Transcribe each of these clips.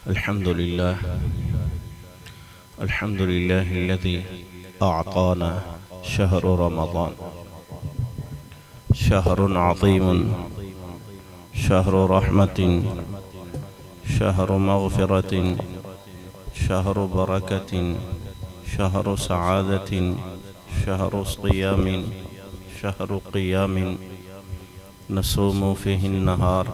الحمد لله الذي أعطانا شهر رمضان، شهر عظيم، شهر رحمة، شهر مغفرة، شهر بركة، شهر سعادة، شهر صيام، شهر قيام نصوم فيه النهار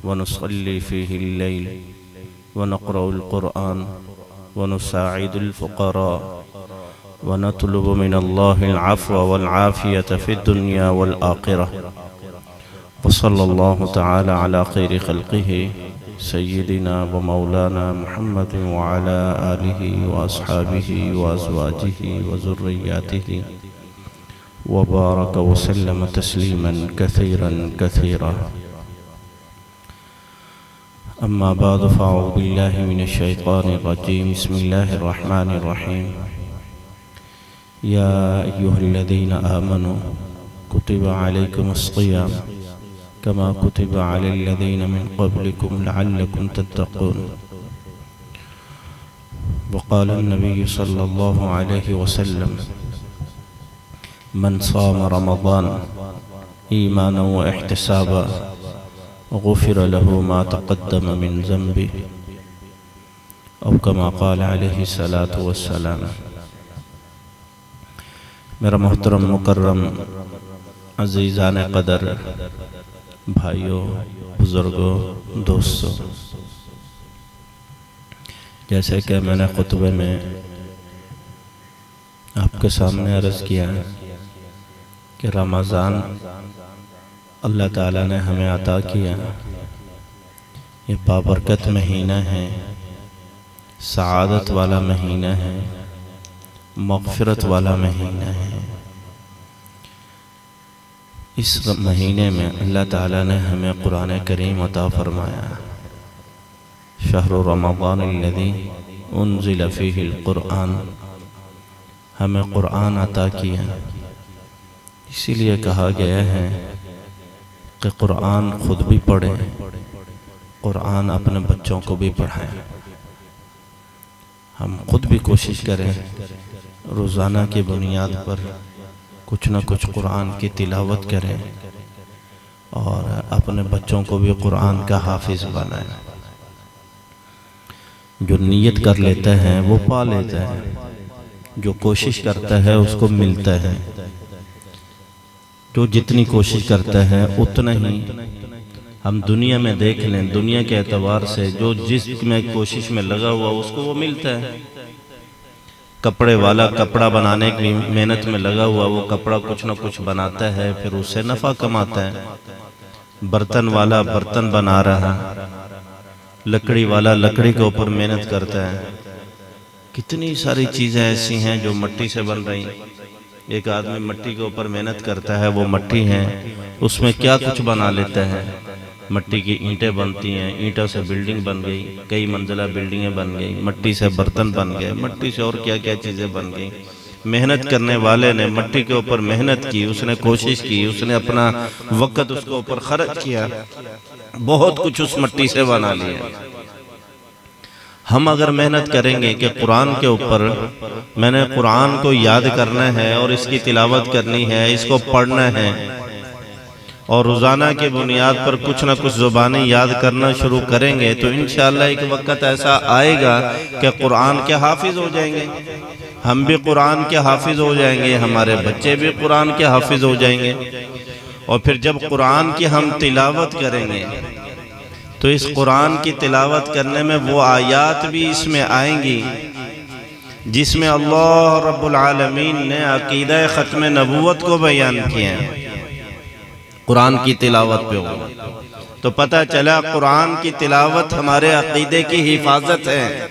ونصلي فيه الليل ونقرأ القرآن ونساعد الفقراء ونطلب من الله العفو والعافية في الدنيا والآخرة. وصلى الله تعالى على خير خلقه سيدنا ومولانا محمد وعلى آله وأصحابه وأزواجه وذرياته وبارك وسلم تسليما كثيرا كثيرا. أما بعد فأعوذ بالله من الشيطان الرجيم. بسم الله الرحمن الرحيم. يا أيها الذين آمنوا كتب عليكم الصيام كما كتب على الذين من قبلكم لعلكم تتقون. وقال النبي صلى الله عليه وسلم: من صام رمضان إيمانا واحتسابا غفر له ما تقدم من ذنبه، أو كما قال عليه الصلاة والسلام. میرا محترم مکرم عزیزان قدر، بھائیوں، بزرگوں، دوستوں، جیسے کہ میں نے خطبے میں آپ کے سامنے عرض کیا کہ رمضان اللہ تعالیٰ نے ہمیں عطا کیا، یہ بابرکت مہینہ ہے، سعادت والا مہینہ ہے، مغفرت والا مہینہ ہے. اس مہینے میں اللہ تعالیٰ نے ہمیں قرآن کریم عطا فرمایا. شہر رمضان الذی انزل فیہ القرآن، ہمیں قرآن عطا کیا. اسی لیے کہا گیا ہے کہ قرآن خود بھی پڑھیں، قرآن اپنے بچوں کو بھی پڑھائیں. ہم خود بھی کوشش کریں روزانہ کی بنیاد پر کچھ نہ کچھ قرآن کی تلاوت کریں اور اپنے بچوں کو بھی قرآن کا حافظ بنائیں. جو نیت کر لیتا ہے وہ پا لیتا ہے، جو کوشش کرتا ہے اس کو ملتا ہے. جو جتنی کوشش کرتا ہے اتنا ہی. ہم دنیا میں دیکھ لیں، دنیا کے اعتبار سے جو جس میں کوشش میں لگا ہوا اس کو وہ ملتا ہے. کپڑے والا کپڑا بنانے کی محنت میں لگا ہوا، وہ کپڑا کچھ نہ کچھ بناتا ہے، پھر اس سے نفع کماتا ہے. برتن والا برتن بنا رہا، لکڑی والا لکڑی کے اوپر محنت کرتا ہے. کتنی ساری چیزیں ایسی ہیں جو مٹی سے بن رہی ہیں. ایک آدمی مٹی کے اوپر محنت کرتا ہے، وہ مٹی ہے، اس میں کیا کچھ بنا لیتا ہے. مٹی کی اینٹیں بنتی ہیں، اینٹوں سے بلڈنگ بن گئی، کئی منزلہ بلڈنگیں بن گئی. مٹی سے برتن بن گئے، مٹی سے اور کیا کیا چیزیں بن گئی. محنت کرنے والے نے مٹی کے اوپر محنت کی، اس نے کوشش کی، اس نے اپنا وقت اس کے اوپر خرچ کیا، بہت کچھ اس مٹی سے بنا لیا. ہم اگر محنت کریں گے کہ قرآن کے اوپر میں نے قرآن کو یاد کرنا ہے اور اس کی تلاوت کرنی ہے، اس کو پڑھنا ہے، اور روزانہ کی بنیاد پر کچھ نہ کچھ زبانیں یاد کرنا شروع کریں گے تو انشاءاللہ ایک وقت ایسا آئے گا کہ قرآن کے حافظ ہو جائیں گے. ہم بھی قرآن کے حافظ ہو جائیں گے، ہمارے بچے بھی قرآن کے حافظ ہو جائیں گے. اور پھر جب قرآن کی ہم تلاوت کریں گے تو اس قرآن کی تلاوت کرنے میں وہ آیات بھی اس میں آئیں گی جس میں اللہ رب العالمین نے عقیدہ ختم نبوت کو بیان کیا ہے. قرآن کی تلاوت پہ ہوگا تو پتہ چلا قرآن کی تلاوت ہمارے عقیدے کی حفاظت ہے.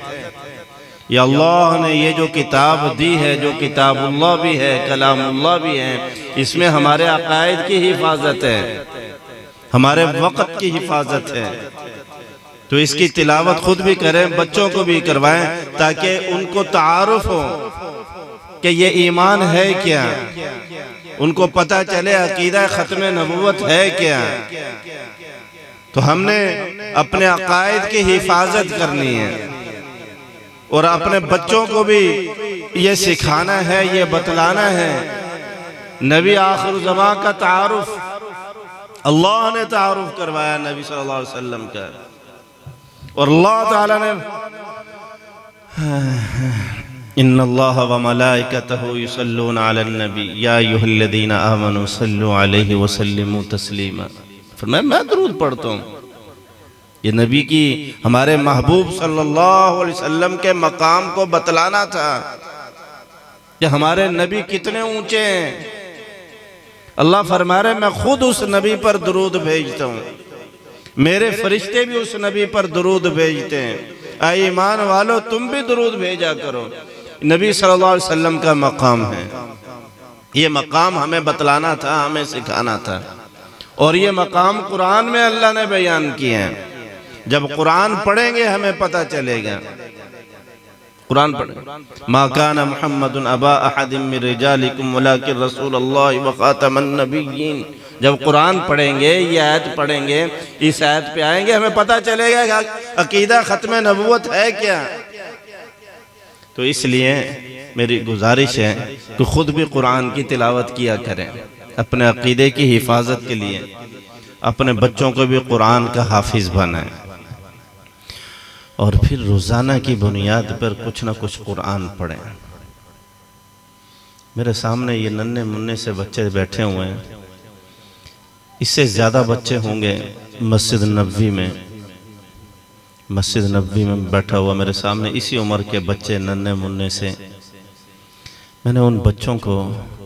یا اللہ نے یہ جو کتاب دی ہے، جو کتاب اللہ بھی ہے، کلام اللہ بھی ہے، اس میں ہمارے عقائد کی حفاظت ہے، ہمارے وقت کی حفاظت ہے. تو اس کی تلاوت خود بھی کریں، بچوں کو بھی کروائیں تاکہ ان کو تعارف ہو کہ یہ ایمان ہے کیا، ان کو پتہ چلے عقیدہ ختم نبوت ہے کیا. تو ہم نے اپنے عقائد کی حفاظت کرنی ہے، اور اپنے بچوں کو بھی یہ سکھانا ہے، یہ بتلانا ہے۔ نبی آخر زمان کا تعارف اللہ نے تعارف کروایا نبی صلی اللہ علیہ وسلم کا، اور اللہ تعالیٰ نے ان اللہ وملائکتہ یصلون علی النبی یا ایھا الذین آمنوا صلوا علیہ وسلموا تسلیما۔ فرمایا میں درود پڑھتا ہوں۔ یہ نبی کی، ہمارے محبوب صلی اللہ علیہ وسلم کے مقام کو بتلانا تھا کہ ہمارے نبی کتنے اونچے ہیں۔ اللہ فرما رہے میں خود اس نبی پر درود بھیجتا ہوں، میرے فرشتے بھی اس نبی پر درود بھیجتے ہیں۔ اے ایمان والو تم بھی درود بھیجا کرو۔ نبی صلی اللہ علیہ وسلم کا مقام ہے، یہ مقام ہمیں بتلانا تھا، ہمیں سکھانا تھا، اور یہ مقام قرآن میں اللہ نے بیان کیا ہے۔ جب قرآن پڑھیں گے ہمیں پتہ چلے گا۔ قرآن پڑھیں، ما کان محمد ابا احد من رجالکم ولکن رسول اللہ وخاتم النبیین۔ جب قرآن پڑھیں گے، یہ آیت پڑھیں گے، اس آیت پہ آئیں گے، ہمیں پتہ چلے گا کہ عقیدہ ختم نبوت ہے کیا۔ تو اس لیے میری گزارش ہے کہ خود بھی قرآن کی تلاوت کیا کریں، اپنے عقیدے کی حفاظت کے لیے، اپنے بچوں کو بھی قرآن کا حافظ بنائیں، اور پھر روزانہ کی بنیاد پر کچھ نہ کچھ قرآن پڑھیں۔ میرے سامنے یہ ننھے منھے سے بچے بیٹھے ہوئے ہیں، اس سے زیادہ بچے ہوں گے مسجد نبوی میں۔ مسجد نبوی میں بیٹھا ہوا میرے سامنے اسی عمر کے بچے ننھے منھے سے، میں نے ان بچوں کو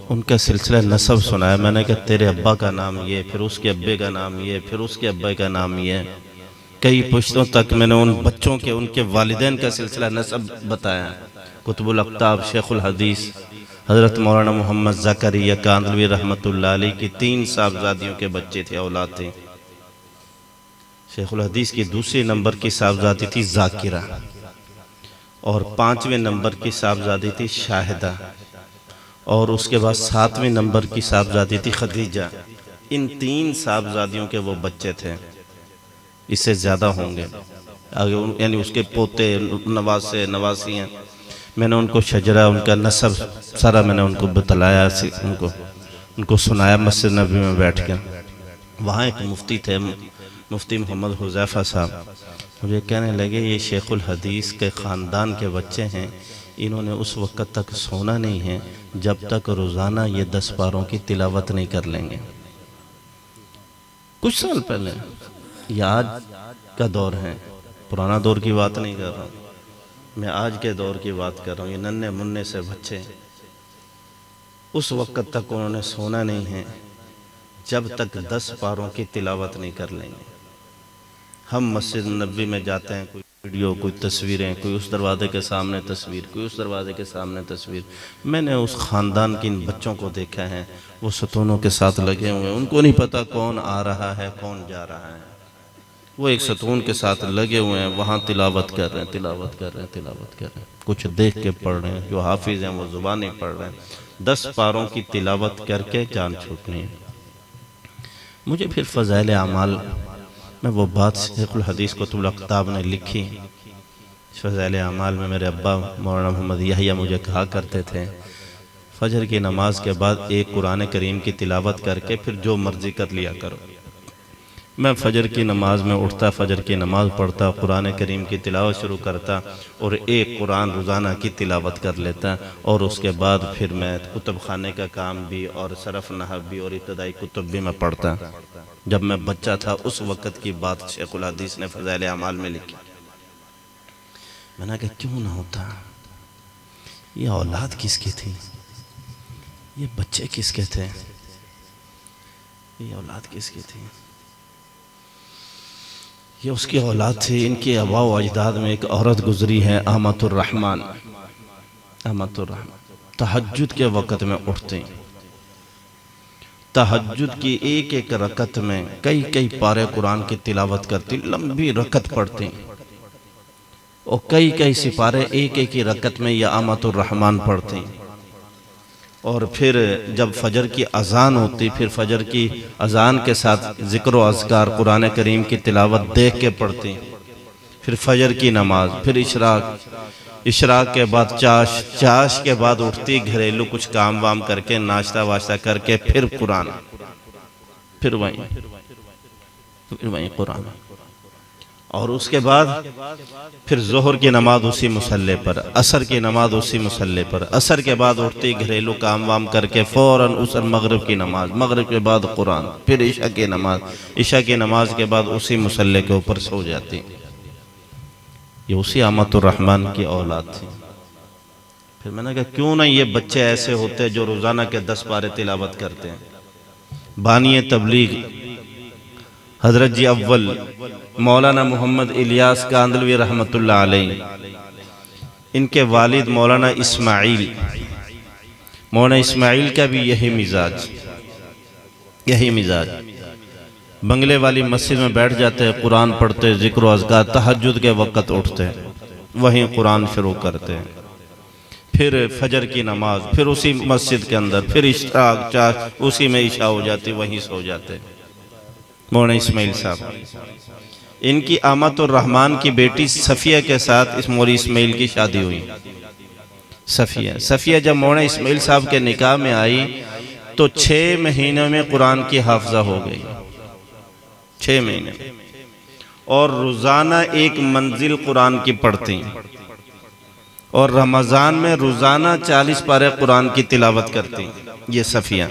ان کا سلسلہ نسب سنایا۔ میں نے کہا تیرے ابا کا نام یہ، پھر اس کے ابے کا نام یہ، پھر اس کے ابے کا نام یہ۔ کئی پشتوں تک میں نے ان بچوں کے، ان کے والدین کا سلسلہ نسب بتایا۔ قطب الاقطاب شیخ الحدیث حضرت مولانا محمد زکریا کاندھلوی رحمۃ اللہ علیہ کی 3 صاحبزادیوں کے بچے تھے، اولاد تھے۔ شیخ الحدیث کی دوسری نمبر کی صاحبزادی تھی ذاکرہ، اور 5ویں نمبر کی صاحبزادی تھی شاہدہ، اور اس کے بعد 7ویں نمبر کی صاحبزادی تھی خدیجہ۔ ان 3 صاحبزادیوں کے وہ بچے تھے، اس سے زیادہ ہوں گے آگے، یعنی اس کے پوتے نواسے نواسی ہیں۔ میں نے ان کو شجرہ، ان کا نسب سارا میں نے ان کو بتلایا، ان کو سنایا مسجد نبی میں بیٹھ کے۔ وہاں ایک مفتی تھے، مفتی محمد حذیفہ صاحب، مجھے کہنے لگے یہ شیخ الحدیث کے خاندان کے بچے ہیں، انہوں نے اس وقت تک سونا نہیں ہے جب تک روزانہ یہ 10 پاروں کی تلاوت نہیں کر لیں گے۔ کچھ سال پہلے، یہ آج کا دور ہے، پرانا دور کی بات نہیں کر رہا ہوں، میں آج کے دور کی بات کر رہا ہوں۔ یہ ننھے منھے سے بچے اس وقت تک انہوں نے سونا نہیں ہے جب تک 10 پاروں کی تلاوت نہیں کر لیں گے۔ ہم مسجد نبوی میں جاتے ہیں، کوئی ویڈیو، کوئی تصویریں، کوئی اس دروازے کے سامنے تصویر، کوئی اس دروازے کے سامنے تصویر۔ میں نے اس خاندان کے ان بچوں کو دیکھا ہے، وہ ستونوں کے ساتھ لگے ہوئے ہیں، ان کو نہیں پتا کون آ رہا ہے کون جا رہا ہے، وہ ایک ستون کے ساتھ لگے ہوئے ہیں، وہاں تلاوت کر رہے ہیں، تلاوت کر رہے ہیں، تلاوت کر رہے ہیں، کچھ دیکھ کے پڑھ رہے ہیں، جو حافظ ہیں وہ زبانیں پڑھ رہے ہیں۔ 10 پاروں کی تلاوت کر کے جان چھوٹنی ہے۔ مجھے پھر فضائل اعمال میں وہ بات شیخ الحدیث قطب الاقطاب نے لکھی۔ فضائل اعمال میں میرے ابا مولانا محمد یحییٰ مجھے کہا کرتے تھے فجر کی نماز کے بعد ایک قرآن کریم کی تلاوت کر کے پھر جو مرضی کر لیا کرو۔ میں فجر کی نماز میں اٹھتا، فجر کی نماز پڑھتا، قرآن کریم کی تلاوت شروع کرتا، اور ایک قرآن روزانہ کی تلاوت کر لیتا، اور اس کے بعد پھر میں کتب خانے کا کام بھی اور صرف نحو بھی اور ابتدائی کتب بھی میں پڑھتا۔ جب میں بچہ تھا اس وقت کی بات شیخ الحدیث نے فضائل اعمال میں لکھی۔ میں نے کہا کیوں نہ ہوتا، یہ اولاد کس کی تھی، یہ بچے کس کے تھے، یہ اولاد کس کی تھی؟ یہ اس کی اولاد تھی۔ ان کے آباء و اجداد میں ایک عورت گزری ہے، امۃ الرحمن۔ امۃ الرحمن تہجد کے وقت میں اٹھتے، تہجد کی ایک ایک رکعت میں کئی کئی پارے قرآن کی تلاوت کرتی، لمبی رکعت پڑھتی، اور کئی کئی سپارے ایک ایک ہی رکعت میں یہ امۃ الرحمن پڑھتی۔ اور پھر جب فجر کی اذان ہوتی پھر فجر کی اذان کے ساتھ ذکر و اذکار قرآن کریم کی تلاوت دیکھ کے پڑھتی، پھر فجر کی نماز، پھر اشراق کے بعد چاش کے بعد اٹھتی، گھریلو کچھ کام وام کر کے ناشتہ واشتہ کر کے پھر قرآن، پھر وہیں قرآن، اور اس کے بعد پھر ظہر کی نماز اسی مصلی پر، عصر کی نماز اسی مصلی پر، عصر کے بعد اٹھتی، گھریلو کام وام کر کے فوراً اسر مغرب کی نماز، مغرب کے بعد قرآن، پھر عشاء کی نماز، عشاء کی نماز کے بعد اسی مصلی کے اوپر سو جاتی۔ یہ اسی امۃ الرحمن کی اولاد تھی۔ پھر میں نے کہا کیوں نہ یہ بچے ایسے ہوتے جو روزانہ کے 10 پارے تلاوت کرتے ہیں۔ بانی تبلیغ حضرت جی اول مولانا محمد الیاس کاندلوی رحمت اللہ علیہ، ان کے والد مولانا اسماعیل کا بھی یہی مزاج، بنگلے والی مسجد میں بیٹھ جاتے ہیں، قرآن پڑھتے، ذکر و اذکار، تہجد کے وقت اٹھتے ہیں، وہیں قرآن شروع کرتے ہیں، پھر فجر کی نماز، پھر اسی مسجد کے اندر، پھر اشراق چاش اسی میں عشاء ہو جاتی، وہیں سو جاتے۔ مولانا اسماعیل صاحب، ان کی امۃ الرحمن کی بیٹی صفیہ کے ساتھ اس مولانا اسماعیل کی شادی ہوئی۔ صفیہ جب مولانا اسماعیل صاحب کے نکاح میں آئی تو 6 مہینے میں قرآن کی حافظہ ہو گئی، 6 مہینے، اور روزانہ 1 منزل قرآن کی پڑھتی، اور رمضان میں روزانہ 40 پارے قرآن کی تلاوت کرتی۔ یہ صفیہ،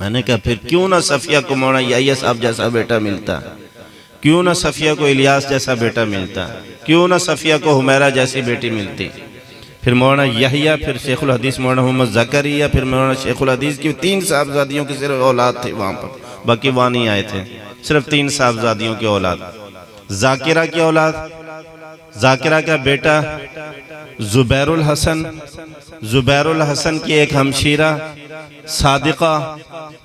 میں نے کہا پھر کیوں نہ صفیہ کو مولانا یحییٰ صاحب جیسا بیٹا ملتا، کیوں نہ صفیہ کو الیاس جیسا بیٹا ملتا، کیوں نہ صفیہ کو حمیرہ جیسی بیٹی ملتی۔ پھر مولانا یحییٰ، پھر شیخ الحدیث مولانا محمد زکریا، پھر مولانا شیخ الحدیث کی 3 صاحبزادیوں کی صرف اولاد تھی وہاں پر، باقی وہاں نہیں آئے تھے، صرف 3 صاحبزادیوں کی اولاد۔ ذاکرہ کی اولاد، ذاکرہ کا بیٹا زبیر الحسن کی ایک ہمشیرہ صادقہ،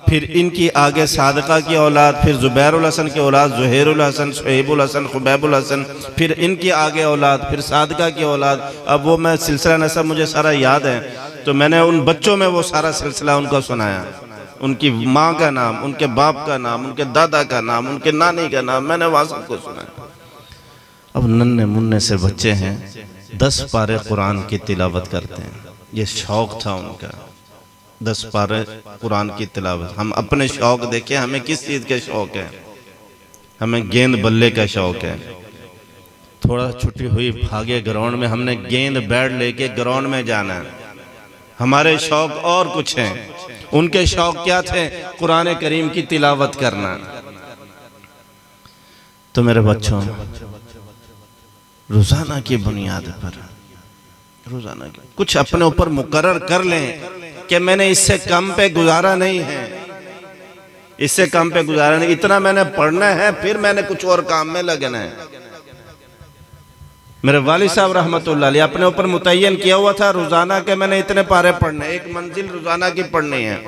پھر ان کی آگے صادقہ کی اولاد، پھر زبیر الحسن کی اولاد زہیر الحسن، شعیب الحسن، خبیب الحسن، پھر ان کی آگے اولاد، پھر صادقہ کی اولاد۔ اب وہ میں سلسلہ نسب مجھے سارا یاد ہے، تو میں نے ان بچوں میں وہ سارا سلسلہ ان کو سنایا، ان کی ماں کا نام، ان کے باپ کا نام، ان کے دادا کا نام، ان کے نانی کا نام، میں نے وہاں سب کو سنایا۔ اب ننھے منھے سے بچے ہیں، 10 پارے قرآن کی تلاوت کرتے ہیں، یہ شوق تھا ان کا، 10 پارے قرآن کی تلاوت۔ ہم اپنے شوق دیکھیں، ہمیں کس چیز کے شوق ہے؟ ہمیں گیند بلے کا شوق ہے، تھوڑا چھٹی ہوئی بھاگے گراؤنڈ میں، ہم نے گیند بیٹ لے کے گراؤنڈ میں جانا ہے۔ ہمارے شوق اور کچھ ہیں، ان کے شوق کیا تھے؟ قرآن کریم کی تلاوت کرنا۔ تو میرے بچوں، روزانہ کی بنیاد پر روزانہ کی کچھ اپنے اوپر مقرر کر لیں کہ میں نے اس سے کم پہ گزارا نہیں ہے، اس سے کم پہ گزارا نہیں، اتنا میں نے پڑھنا ہے، پھر میں نے کچھ اور کام میں لگنا ہے۔ میرے والد صاحب رحمت اللہ علیہ اپنے اوپر متعین کیا ہوا تھا روزانہ کہ میں نے اتنے پارے پڑھنے، 1 منزل روزانہ کی پڑھنی ہے،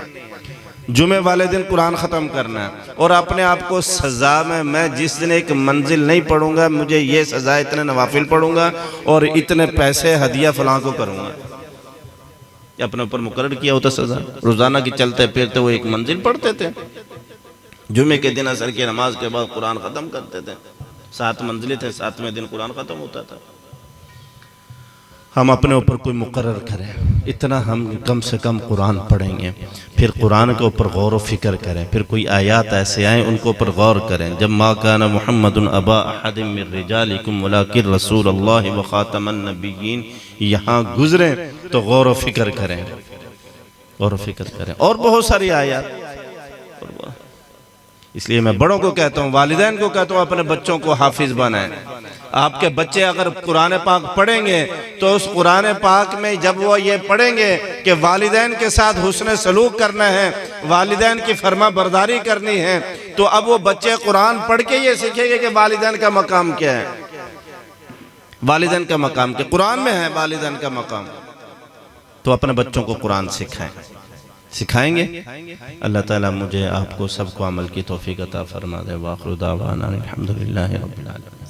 جمعہ والے دن قرآن ختم کرنا ہے، اور اپنے آپ کو سزا میں جس دن 1 منزل نہیں پڑھوں گا مجھے یہ سزا، اتنے نوافل پڑھوں گا اور اتنے پیسے ہدیہ فلاں کو کروں گا۔ یہ اپنے اوپر مقرر کیا ہوتا سزا۔ روزانہ کی چلتے پھرتے وہ 1 منزل پڑھتے تھے، جمعے کے دن عصر کی نماز کے بعد قرآن ختم کرتے تھے، 7 منزلیں تھے، 7ویں دن قرآن ختم ہوتا تھا۔ ہم اپنے اوپر کوئی مقرر کریں، اتنا ہم کم سے کم قرآن پڑھیں گے، پھر قرآن کے اوپر غور و فکر کریں، پھر کوئی آیات ایسے آئیں ان کے اوپر غور کریں۔ جب ما کان محمد ابا احد من رجالکم ولکن رسول اللہ وخاتم النبیین یہاں گزریں تو غور و فکر کریں، غور و فکر کریں، اور بہت ساری آیات۔ اس لیے میں بڑوں کو کہتا ہوں، والدین کو کہتا ہوں، اپنے بچوں کو حافظ بنائیں۔ آپ کے بچے اگر قرآن پاک پڑھیں گے تو اس قرآن پاک میں جب وہ یہ پڑھیں گے کہ والدین کے ساتھ حسن سلوک کرنا ہے، والدین کی فرما برداری کرنی ہے، تو اب وہ بچے قرآن پڑھ کے یہ سیکھیں گے کہ والدین کا مقام کیا ہے، والدین کا مقام کیا، قرآن میں ہے والدین کا مقام۔ تو اپنے بچوں کو قرآن سکھائیں گے۔ اللہ تعالیٰ مجھے آپ کو سب کو عمل کی توفیق عطا فرما دے۔ وآخر دعوانا الحمدللہ رب العالمین۔